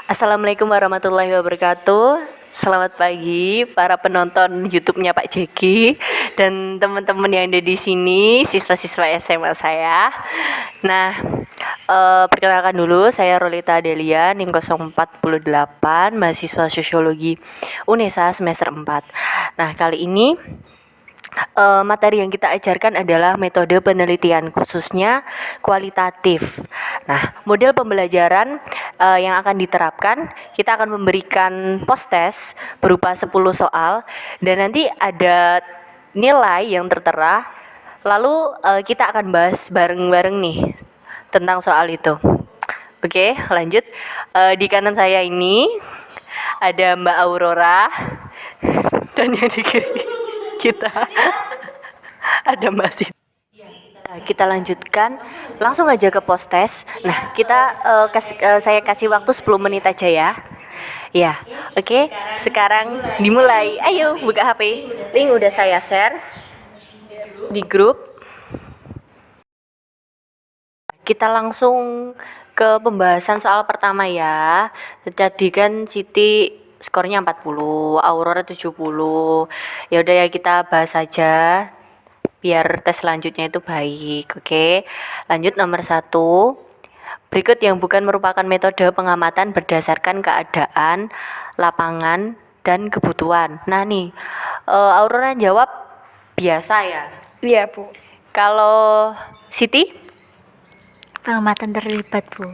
Assalamualaikum warahmatullahi wabarakatuh. Selamat pagi para penonton YouTube-nya Pak Jeki dan teman-teman yang ada di sini, siswa-siswa SMA saya. Nah, perkenalkan dulu, saya Rolita Adelia, NIM 048, mahasiswa Sosiologi UNESA semester 4. Nah, kali ini materi yang kita ajarkan adalah metode penelitian, khususnya kualitatif. Nah, model pembelajaran yang akan diterapkan, kita akan memberikan post-test berupa 10 soal dan nanti ada nilai yang tertera. Lalu kita akan bahas bareng-bareng nih tentang soal itu. Oke, lanjut. Di kanan saya ini ada Mbak Aurora dan yang di kiri kita ada Mbak Siti. Kita lanjutkan langsung aja ke post test. Nah, saya kasih waktu 10 menit aja ya. Ya, oke. Sekarang dimulai. Ayo buka HP. Link udah saya share di grup. Kita langsung ke pembahasan soal pertama ya. Tadi kan Siti skornya 40, Aurora 70. Ya udah ya, kita bahas aja biar tes selanjutnya itu baik. Oke, lanjut nomor 1. Berikut yang bukan merupakan metode pengamatan berdasarkan keadaan lapangan dan kebutuhan. Nah nih, Aurora jawab biasa ya. Iya, Bu. Kalau Siti? Pengamatan terlibat, Bu.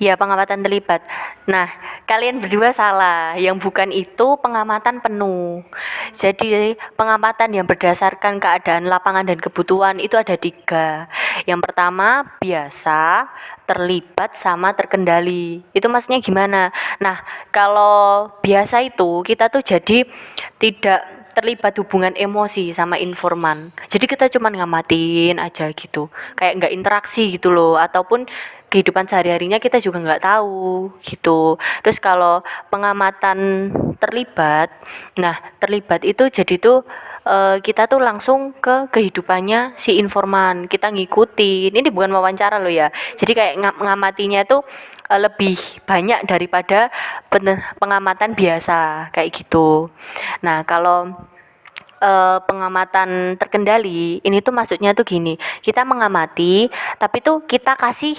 Ya, pengamatan terlibat. Nah, kalian berdua salah. Yang bukan itu pengamatan penuh. Jadi, pengamatan yang berdasarkan keadaan lapangan dan kebutuhan itu ada 3. Yang pertama, biasa, terlibat, sama terkendali. Itu maksudnya gimana? Nah, kalau biasa itu kita tuh jadi tidak terlibat hubungan emosi sama informan. Jadi kita cuma ngamatin aja gitu. Kayak nggak interaksi gitu loh. Ataupun kehidupan sehari-harinya kita juga nggak tahu gitu. Terus kalau pengamatan terlibat, nah terlibat itu jadi tuh kita tuh langsung ke kehidupannya si informan, kita ngikutin. Ini bukan wawancara loh ya. Jadi kayak ngamatinya tuh lebih banyak daripada pengamatan biasa kayak gitu. Nah, kalau pengamatan terkendali ini tuh maksudnya tuh gini, kita mengamati tapi tuh kita kasih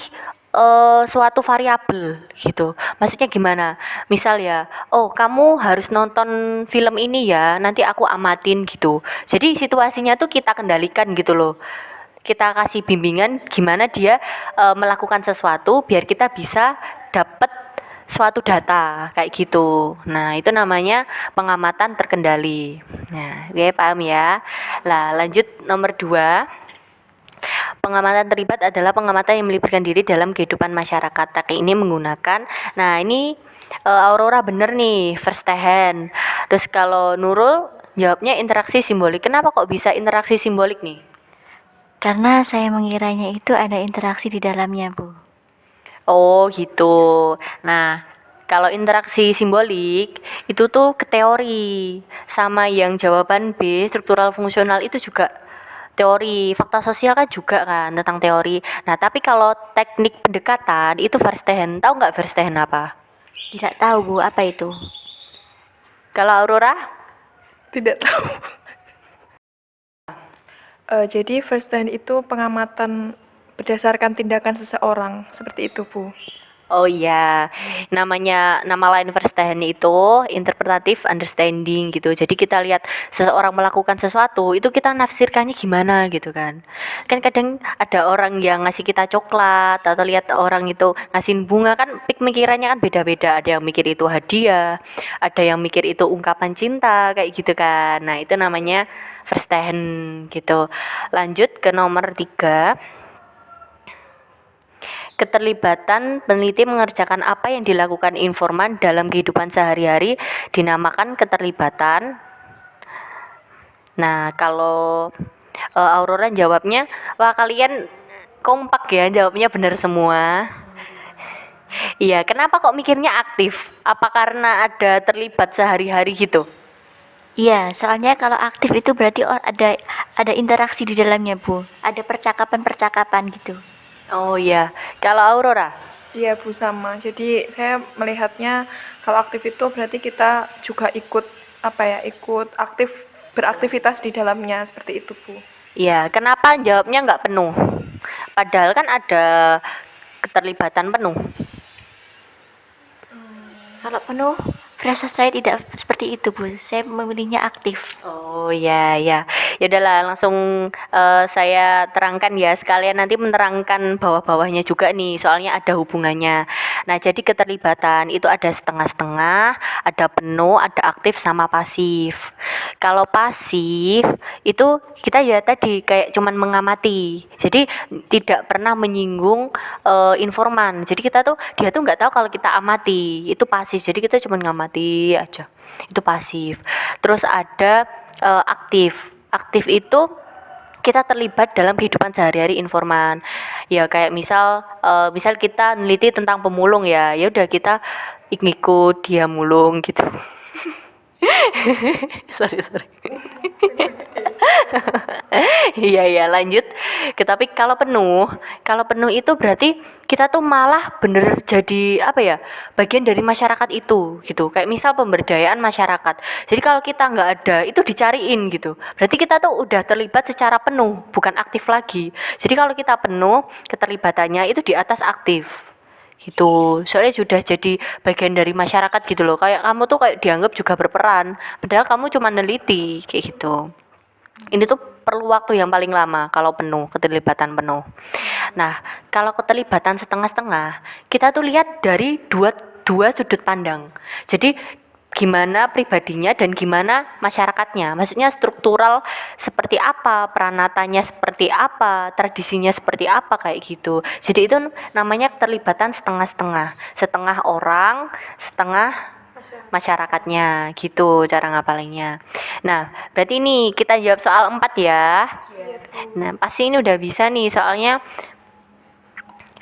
suatu variabel gitu. Maksudnya gimana? Misal ya, oh kamu harus nonton film ini ya, nanti aku amatin gitu. Jadi situasinya tuh kita kendalikan gitu loh. Kita kasih bimbingan gimana dia melakukan sesuatu biar kita bisa dapat suatu data kayak gitu. Nah, itu namanya pengamatan terkendali. Nah, dia paham ya. Lah, lanjut nomor 2. Pengamatan terlibat adalah pengamatan yang melibatkan diri dalam kehidupan masyarakat. Tapi ini menggunakan, nah ini Aurora bener nih, first hand. Terus kalau Nurul jawabnya interaksi simbolik. Kenapa kok bisa interaksi simbolik nih? Karena saya mengiranya itu ada interaksi di dalamnya, Bu. Oh gitu. Nah, kalau interaksi simbolik itu tuh ke teori, sama yang jawaban B struktural fungsional itu juga teori. Fakta sosial kan juga kan tentang teori. Nah, tapi kalau teknik pendekatan itu Verstehen. Tahu nggak Verstehen apa? Tidak tahu, Bu, apa itu? Kalau Aurora? Tidak tahu. Jadi first hand itu pengamatan berdasarkan tindakan seseorang, seperti itu, Bu. Oh iya, nama lain Verstehen itu interpretative understanding gitu. Jadi kita lihat seseorang melakukan sesuatu, itu kita nafsirkannya gimana gitu kan. Kan kadang ada orang yang ngasih kita coklat atau lihat orang itu ngasih bunga kan pemikirannya kan beda-beda. Ada yang mikir itu hadiah, ada yang mikir itu ungkapan cinta kayak gitu kan. Nah, itu namanya Verstehen gitu. Lanjut ke nomor 3. Keterlibatan peneliti mengerjakan apa yang dilakukan informan dalam kehidupan sehari-hari dinamakan keterlibatan. Nah, kalau Aurora jawabnya, wah kalian kompak ya, jawabnya benar semua. Iya, kenapa kok mikirnya aktif? Apa karena ada terlibat sehari-hari gitu? Iya, soalnya kalau aktif itu berarti ada interaksi di dalamnya, Bu. Ada percakapan-percakapan gitu. Oh iya, kalau Aurora? Iya Bu, sama. Jadi saya melihatnya kalau aktif itu berarti kita juga ikut apa ya, ikut aktif beraktivitas di dalamnya seperti itu Bu. Ya, kenapa jawabnya nggak penuh? Padahal kan ada keterlibatan penuh. Kalau penuh, firasat saya tidak seperti itu, Bu. Saya memilihnya aktif. Oh ya ya, ya udahlah langsung saya terangkan ya, sekalian nanti menerangkan bawah-bawahnya juga nih, soalnya ada hubungannya. Nah jadi keterlibatan itu ada setengah-setengah, ada penuh, ada aktif sama pasif. Kalau pasif itu kita ya tadi kayak cuman mengamati, jadi tidak pernah menyinggung informan. Jadi kita tuh dia tuh nggak tahu kalau kita amati, itu pasif. Jadi kita cuman ngamati aja, itu pasif. Terus ada aktif. Aktif itu kita terlibat dalam kehidupan sehari-hari informan. Ya kayak misal kita neliti tentang pemulung ya, ya udah kita ikut dia mulung gitu. sorry. Iya lanjut. Tapi kalau penuh itu berarti kita tuh malah bener jadi apa ya, bagian dari masyarakat itu gitu. Kayak misal pemberdayaan masyarakat. Jadi kalau kita nggak ada itu dicariin gitu. Berarti kita tuh udah terlibat secara penuh, bukan aktif lagi. Jadi kalau kita penuh, keterlibatannya itu di atas aktif gitu, soalnya sudah jadi bagian dari masyarakat gitu loh, kayak kamu tuh kayak dianggap juga berperan, padahal kamu cuma neliti kayak gitu. Ini tuh perlu waktu yang paling lama kalau penuh, keterlibatan penuh. Nah, kalau keterlibatan setengah-setengah, kita tuh lihat dari dua sudut pandang. Jadi gimana pribadinya dan gimana masyarakatnya. Maksudnya struktural seperti apa, peranatanya seperti apa, tradisinya seperti apa kayak gitu. Jadi itu namanya keterlibatan setengah-setengah. Setengah orang, setengah masyarakatnya gitu cara ngapalinnya. Nah, berarti ini kita jawab soal 4 ya. Nah, pasti ini udah bisa nih, soalnya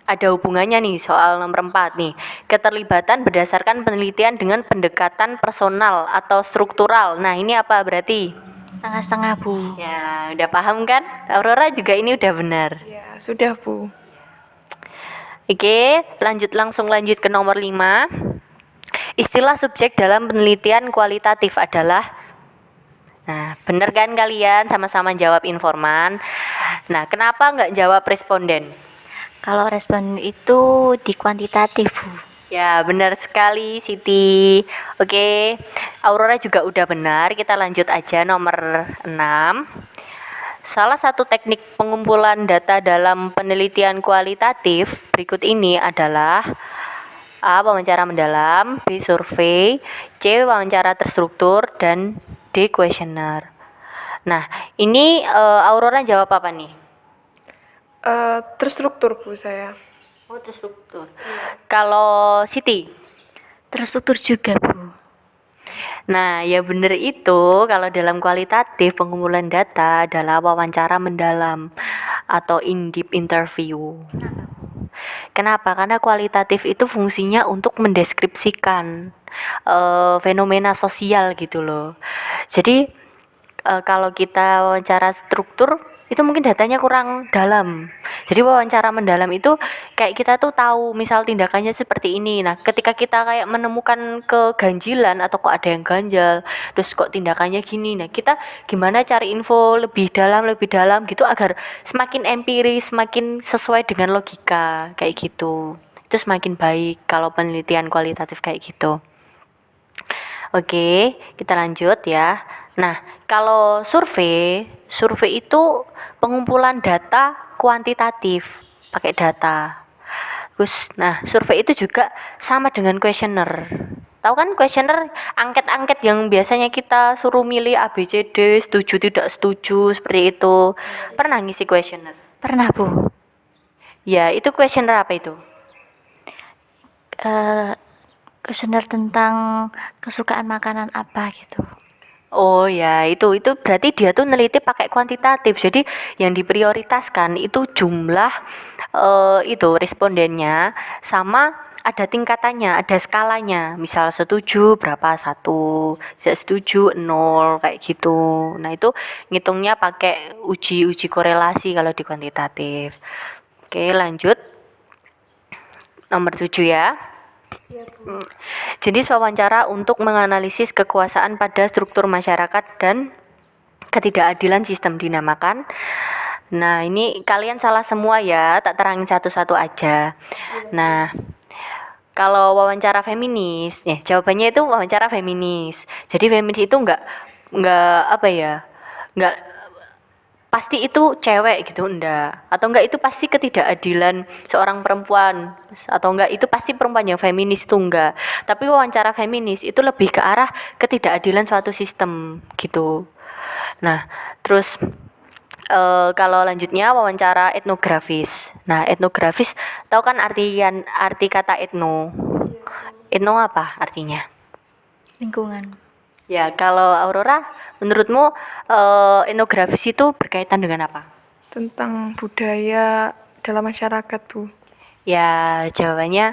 ada hubungannya nih soal nomor 4 nih. Keterlibatan berdasarkan penelitian dengan pendekatan personal atau struktural. Nah, ini apa berarti? Setengah-setengah, Bu. Ya, udah paham kan? Aurora juga ini udah benar. Ya, sudah Bu. Oke, langsung lanjut ke nomor 5. Istilah subjek dalam penelitian kualitatif adalah. Nah, benar kan kalian sama-sama jawab informan. Nah, kenapa nggak jawab responden? Kalau respon itu di kuantitatif, Bu. Ya, benar sekali Siti. Oke, Aurora juga udah benar. Kita lanjut aja nomor 6. Salah satu teknik pengumpulan data dalam penelitian kualitatif berikut ini adalah A. Wawancara mendalam, B. Survei, C. Wawancara terstruktur, dan D. Kuesioner. Nah, ini Aurora jawab apa nih? Terstruktur Bu saya. Oh, terstruktur. Kalau Siti? Terstruktur juga, Bu. Nah, ya bener itu, kalau dalam kualitatif pengumpulan data adalah wawancara mendalam atau in-depth interview. Kenapa? Karena kualitatif itu fungsinya untuk mendeskripsikan fenomena sosial gitu loh. Jadi kalau kita wawancara struktur itu mungkin datanya kurang dalam. Jadi wawancara mendalam itu kayak kita tuh tahu misal tindakannya seperti ini. Nah, ketika kita kayak menemukan keganjilan atau kok ada yang ganjal, terus kok tindakannya gini. Nah, kita gimana cari info lebih dalam gitu agar semakin empiris, semakin sesuai dengan logika kayak gitu. Itu semakin baik kalau penelitian kualitatif kayak gitu. Oke, kita lanjut ya. Nah, kalau survei itu pengumpulan data kuantitatif, pakai data. Terus, nah, survei itu juga sama dengan kuesioner. Tahu kan kuesioner, angket-angket yang biasanya kita suruh milih A, B, C, D, setuju, tidak setuju, seperti itu. Pernah ngisi kuesioner? Pernah, Bu. Ya, itu kuesioner apa itu? Kuesioner tentang kesukaan makanan apa gitu. Oh ya, itu berarti dia tuh neliti pakai kuantitatif. Jadi yang diprioritaskan itu jumlah itu respondennya, sama ada tingkatannya, ada skalanya. Misal setuju berapa, 1, tidak setuju 0 kayak gitu. Nah, itu ngitungnya pakai uji korelasi kalau di kuantitatif. Oke, lanjut. nomor 7 ya. Jenis wawancara untuk menganalisis kekuasaan pada struktur masyarakat dan ketidakadilan sistem dinamakan. Nah, ini kalian salah semua ya, tak terangin satu-satu aja. Nah, kalau wawancara feminis, ya jawabannya itu wawancara feminis. Jadi feminis itu enggak apa ya? Enggak pasti itu cewek gitu enggak, atau enggak itu pasti ketidakadilan seorang perempuan, atau enggak itu pasti perempuan yang feminis itu enggak. Tapi wawancara feminis itu lebih ke arah ketidakadilan suatu sistem gitu. Nah, terus kalau lanjutnya wawancara etnografis. Nah, etnografis tahu kan arti kata etno? Etno apa artinya? Lingkungan. Ya, kalau Aurora, menurutmu etnografis itu berkaitan dengan apa? Tentang budaya dalam masyarakat, Bu. Ya, jawabannya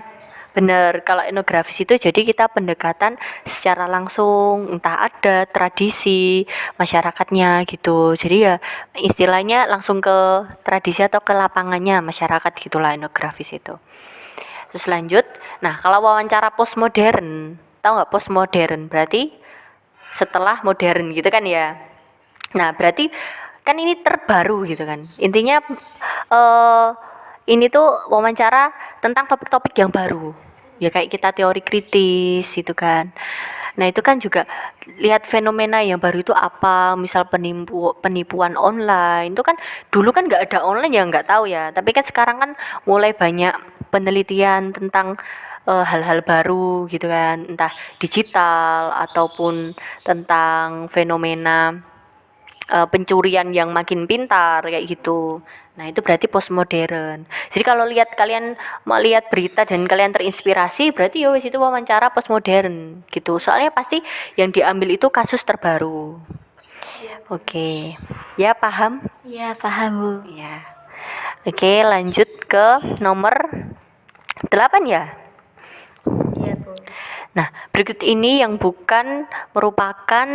benar. Kalau etnografis itu jadi kita pendekatan secara langsung, entah adat, tradisi masyarakatnya gitu. Jadi ya istilahnya langsung ke tradisi atau ke lapangannya masyarakat gitulah etnografis itu. Terus lanjut, nah kalau wawancara postmodern, tahu nggak postmodern? Berarti setelah modern gitu kan ya. Nah, berarti kan ini terbaru gitu kan. Intinya ini tuh wawancara tentang topik-topik yang baru. Ya kayak kita teori kritis gitu kan. Nah, itu kan juga lihat fenomena yang baru itu apa, misal penipuan online. Itu kan dulu kan nggak ada online ya nggak tahu ya. Tapi kan sekarang kan mulai banyak penelitian tentang hal-hal baru gitu kan, entah digital ataupun tentang fenomena pencurian yang makin pintar kayak gitu. Nah, itu berarti postmodern. Jadi kalau kalian mau lihat berita dan kalian terinspirasi, berarti ya wis itu wawancara postmodern gitu. Soalnya pasti yang diambil itu kasus terbaru. Oke. Ya, paham? Iya, paham, Bu. Ya. Oke, lanjut ke nomor 8 ya. Iya, Bu. Nah, berikut ini yang bukan merupakan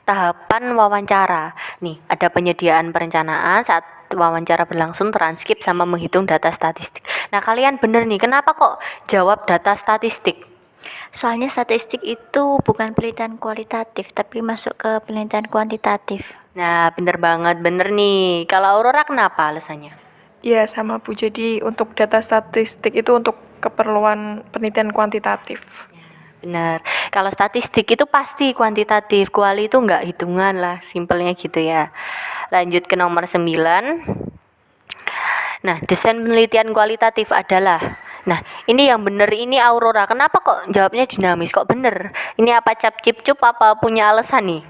tahapan wawancara. Nih, ada penyediaan perencanaan saat wawancara berlangsung, transkrip sama menghitung data statistik. Nah, kalian bener nih, kenapa kok jawab data statistik? Soalnya statistik itu bukan penelitian kualitatif, tapi masuk ke penelitian kuantitatif. Nah, bener banget, bener nih. Kalau Aurora kenapa alasannya? Ya, sama Bu. Jadi untuk data statistik itu untuk keperluan penelitian kuantitatif. Benar. Kalau statistik itu pasti kuantitatif, kuali itu enggak hitungan lah, simpelnya gitu ya. Lanjut ke nomor 9. Nah, desain penelitian kualitatif adalah. Nah, ini yang benar ini Aurora. Kenapa kok jawabnya dinamis? Kok bener? Ini apa cap cip cup apa punya alasan nih?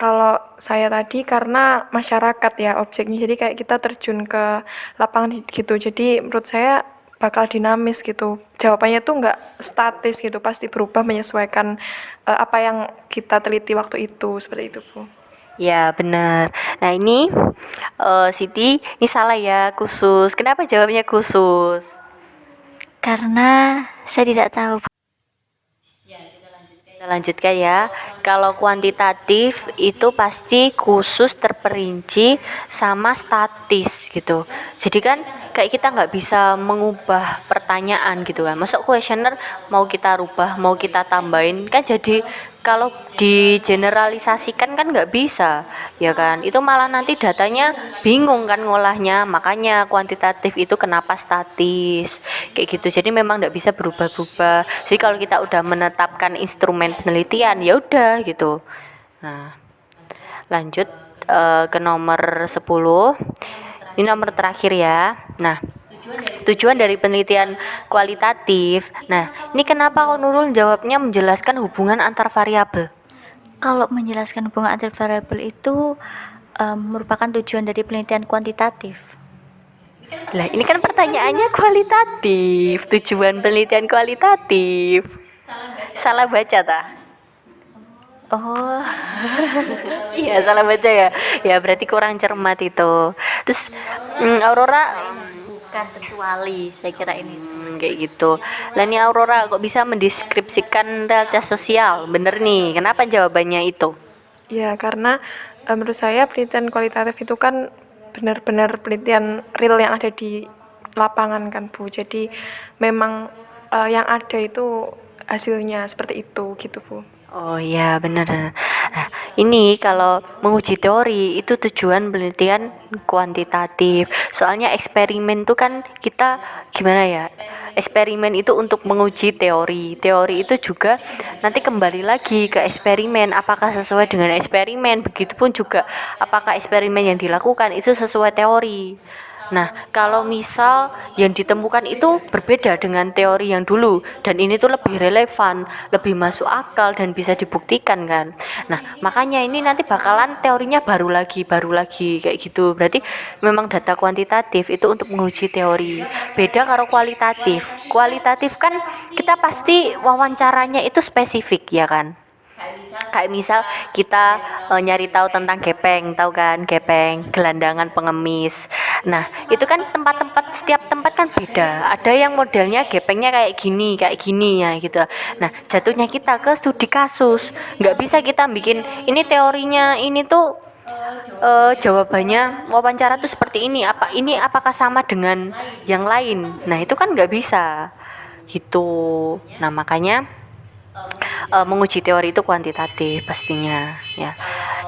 Kalau saya tadi karena masyarakat ya objeknya, jadi kayak kita terjun ke lapangan gitu. Jadi menurut saya bakal dinamis gitu. Jawabannya tuh nggak statis gitu, pasti berubah menyesuaikan apa yang kita teliti waktu itu, seperti itu, Bu. Ya, benar. Nah, ini Siti, ini salah ya, khusus. Kenapa jawabnya khusus? Karena saya tidak tahu. Kita lanjutkan ya. Kalau kuantitatif itu pasti khusus, terperinci, sama statis gitu. Jadi kan kayak kita nggak bisa mengubah pertanyaan gitu kan. Masuk kuesioner mau kita rubah, mau kita tambahin kan jadi kalau digeneralisasikan kan nggak bisa, ya kan? Itu malah nanti datanya bingung kan ngolahnya. Makanya kuantitatif itu kenapa statis kayak gitu. Jadi memang nggak bisa berubah-ubah. Jadi kalau kita udah menetapkan instrumen penelitian ya udah gitu. Nah, lanjut ke nomor 10. Ini nomor terakhir ya. Nah, tujuan dari penelitian kualitatif. Nah, ini kenapa kok Nurul jawabnya menjelaskan hubungan antar variabel? Kalau menjelaskan hubungan antar variabel itu merupakan tujuan dari penelitian kuantitatif. Lah, ini kan pertanyaannya kualitatif. Tujuan penelitian kualitatif. Salah baca tah? Oh, Iya, salah baca ya. Ya, berarti kurang cermat itu. Terus Aurora bukan kecuali, saya kira ini kayak gitu. Lah ini Aurora kok bisa mendeskripsikan realitas sosial? Bener nih. Kenapa jawabannya itu? Ya, karena menurut saya penelitian kualitatif itu kan benar-benar penelitian real yang ada di lapangan kan Bu. Jadi memang yang ada itu hasilnya seperti itu gitu Bu. Oh iya benar. Nah, ini kalau menguji teori itu tujuan penelitian kuantitatif. Soalnya eksperimen tuh kan kita gimana ya? Eksperimen itu untuk menguji teori. Teori itu juga nanti kembali lagi ke eksperimen. Apakah sesuai dengan eksperimen? Begitupun juga apakah eksperimen yang dilakukan itu sesuai teori. Nah, kalau misal yang ditemukan itu berbeda dengan teori yang dulu dan ini tuh lebih relevan, lebih masuk akal dan bisa dibuktikan kan. Nah, makanya ini nanti bakalan teorinya baru lagi kayak gitu. Berarti memang data kuantitatif itu untuk menguji teori. Beda karo kualitatif. Kualitatif kan kita pasti wawancaranya itu spesifik ya kan. Kayak misal kita nyari tahu tentang gepeng, tahu kan gepeng, gelandangan pengemis. Nah, itu kan setiap tempat kan beda. Ada yang modelnya gepengnya kayak gini ya gitu. Nah, jatuhnya kita ke studi kasus. Nggak bisa kita bikin ini teorinya ini tuh jawabannya wawancara tuh seperti ini apakah sama dengan yang lain. Nah, itu kan nggak bisa gitu. Nah, makanya menguji teori itu kuantitatif pastinya ya.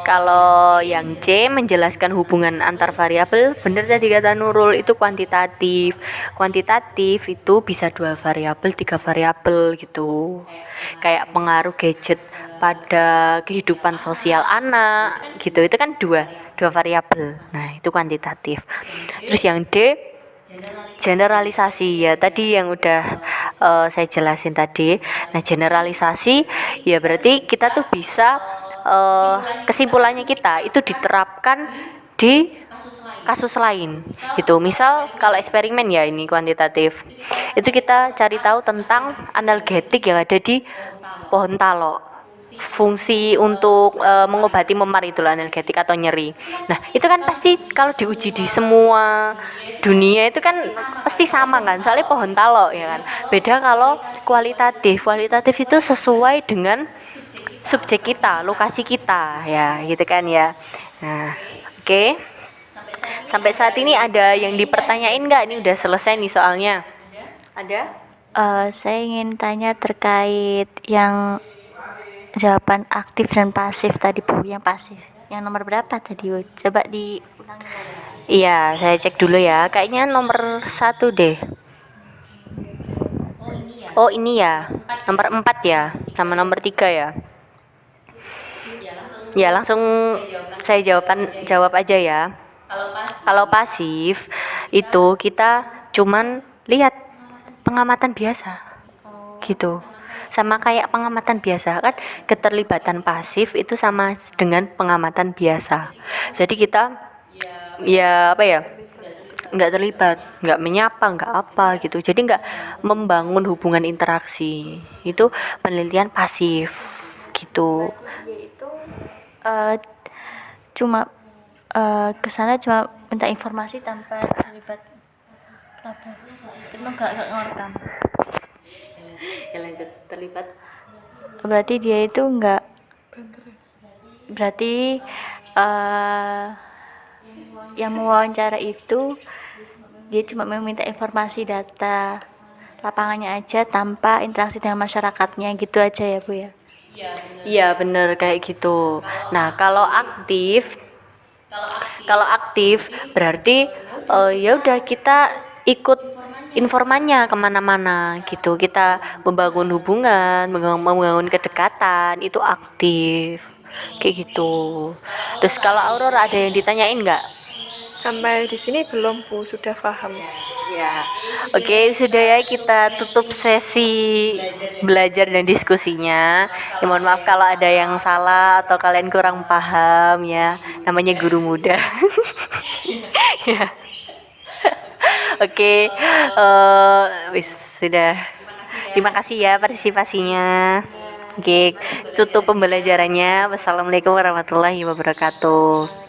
Kalau yang C menjelaskan hubungan antar variabel, benar tadi kata Nurul, itu kuantitatif. Kuantitatif itu bisa 2 variabel, 3 variabel gitu. Kayak pengaruh gadget pada kehidupan sosial anak gitu. Itu kan dua variabel. Nah, itu kuantitatif. Terus yang D generalisasi ya, tadi yang udah saya jelasin tadi. Nah, generalisasi ya berarti kita tuh bisa kesimpulannya kita itu diterapkan di kasus lain itu. Misal kalau eksperimen ya ini kuantitatif, itu kita cari tahu tentang analgetik yang ada di pohon talok, fungsi untuk mengobati memar itu analgetik atau nyeri. Nah, itu kan pasti kalau diuji di semua dunia itu kan pasti sama kan, soalnya pohon talok ya kan. Beda kalau kualitatif itu sesuai dengan subjek kita, lokasi kita ya gitu kan ya. Nah, oke. Sampai saat ini ada yang dipertanyain nggak? Ini udah selesai nih soalnya. Ada? Saya ingin tanya terkait yang jawaban aktif dan pasif tadi Bu. Yang pasif yang nomor berapa tadi Bu? Coba diulangi lagi. Iya, saya cek dulu ya. Kayaknya nomor 1 deh. Oh ini ya, nomor 4 ya, sama nomor 3 ya. Ya langsung saya jawab aja ya. Kalau pasif itu kita cuman lihat pengamatan biasa gitu. Sama kayak pengamatan biasa kan, keterlibatan pasif itu sama dengan pengamatan biasa. Jadi kita ya apa ya, nggak terlibat, nggak menyapa, nggak apa gitu. Jadi nggak membangun hubungan interaksi. Itu penelitian pasif gitu. Eh, cuma kesana cuma minta informasi tanpa terlibat apa itu nggak ngerekam. Ya lanjut, terlibat. Berarti dia itu enggak, berarti yang mewawancara itu dia cuma meminta informasi data lapangannya aja tanpa interaksi dengan masyarakatnya gitu aja ya Bu ya. Iya bener kayak gitu. Nah kalau aktif berarti ya udah kita ikut informannya kemana-mana gitu. Kita membangun hubungan, membangun kedekatan, itu aktif kayak gitu. Terus kalau Aurora ada yang ditanyain nggak? Sampai di sini belum Bu, sudah paham. Ya, oke sudah ya, kita tutup sesi belajar dan diskusinya. Ya, mohon maaf kalau ada yang salah atau kalian kurang paham ya. Namanya guru muda. Ya. Oke, sudah. Terima kasih ya partisipasinya. Oke, tutup pembelajarannya. Wassalamualaikum warahmatullahi wabarakatuh.